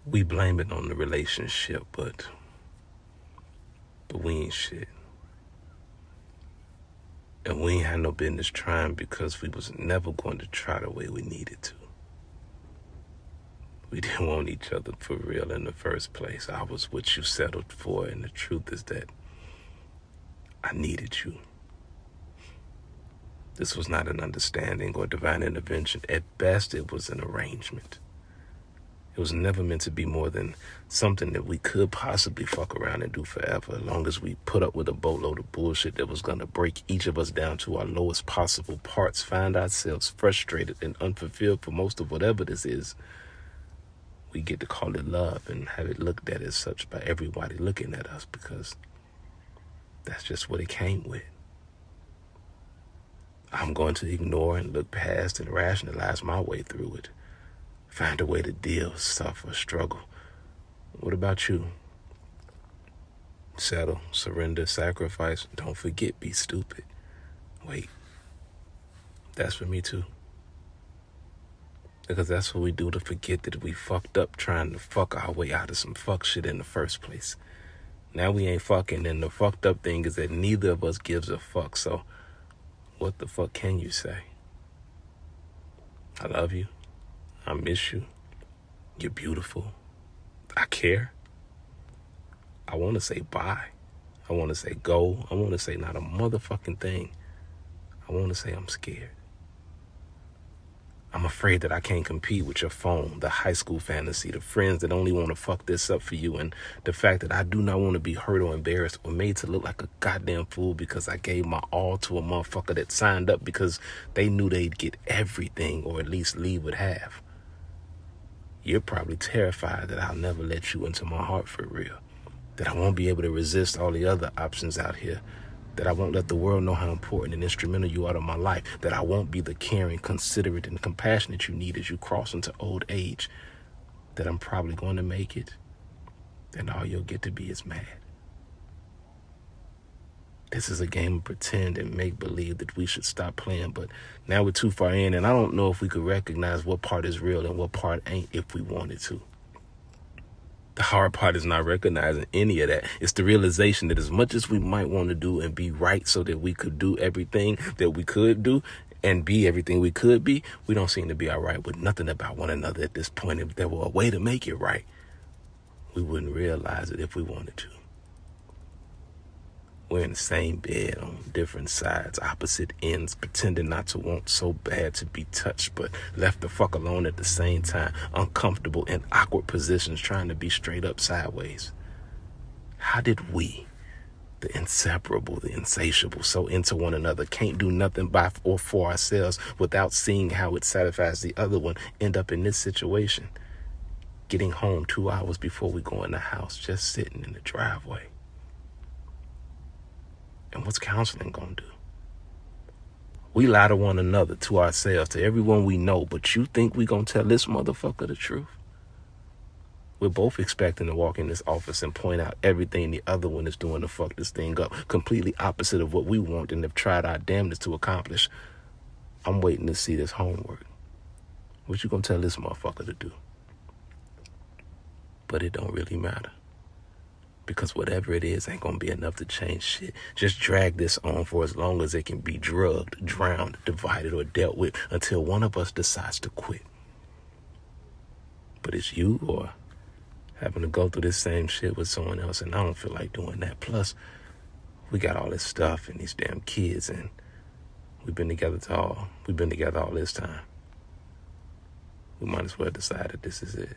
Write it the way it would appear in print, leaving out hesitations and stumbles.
We blame it on the relationship, but we ain't shit. And we ain't had no business trying because we was never going to try the way we needed to. We didn't want each other for real in the first place. I was what you settled for, and the truth is that I needed you. This was not an understanding or divine intervention. At best, it was an arrangement. It was never meant to be more than something that we could possibly fuck around and do forever, as long as we put up with a boatload of bullshit that was going to break each of us down to our lowest possible parts, find ourselves frustrated and unfulfilled for most of whatever this is. We get to call it love and have it looked at as such by everybody looking at us, because that's just what it came with. I'm going to ignore and look past and rationalize my way through it. Find a way to deal, suffer, struggle. What about you? Settle, surrender, sacrifice. Don't forget, be stupid. Wait, that's for me too. Because that's what we do, to forget that we fucked up trying to fuck our way out of some fuck shit in the first place. Now we ain't fucking, and the fucked up thing is that neither of us gives a fuck. So what the fuck can you say? I love you. I miss you. You're beautiful. I care. I want to say bye. I want to say go. I want to say not a motherfucking thing. I want to say I'm scared. I'm afraid that I can't compete with your phone, the high school fantasy, the friends that only want to fuck this up for you, and the fact that I do not want to be hurt or embarrassed or made to look like a goddamn fool because I gave my all to a motherfucker that signed up because they knew they'd get everything, or at least leave with half. You're probably terrified that I'll never let you into my heart for real, that I won't be able to resist all the other options out here, that I won't let the world know how important and instrumental you are to my life, that I won't be the caring, considerate, and compassionate you need as you cross into old age, that I'm probably going to make it, and all you'll get to be is mad. This is a game of pretend and make-believe that we should stop playing, but now we're too far in, and I don't know if we could recognize what part is real and what part ain't if we wanted to. The hard part is not recognizing any of that. It's the realization that as much as we might want to do and be right so that we could do everything that we could do and be everything we could be, we don't seem to be all right with nothing about one another at this point. If there were a way to make it right, we wouldn't realize it if we wanted to. We're in the same bed on different sides, opposite ends, pretending not to want so bad to be touched, but left the fuck alone at the same time, uncomfortable in awkward positions, trying to be straight up sideways. How did we, the inseparable, the insatiable, so into one another, can't do nothing by or for ourselves without seeing how it satisfies the other one, end up in this situation? Getting home 2 hours before we go in the house, just sitting in the driveway. And what's counseling gonna do? We lie to one another, to ourselves, to everyone we know, but you think we gonna tell this motherfucker the truth? We're both expecting to walk in this office and point out everything the other one is doing to fuck this thing up, completely opposite of what we want and have tried our damnedest to accomplish. I'm waiting to see this homework. What you gonna tell this motherfucker to do? But it don't really matter. Because whatever it is ain't gonna be enough to change shit. Just drag this on for as long as it can be drugged, drowned, divided, or dealt with until one of us decides to quit. But it's you or having to go through this same shit with someone else, and I don't feel like doing that. Plus, we got all this stuff and these damn kids, and we've been together all this time. We might as well decide that this is it.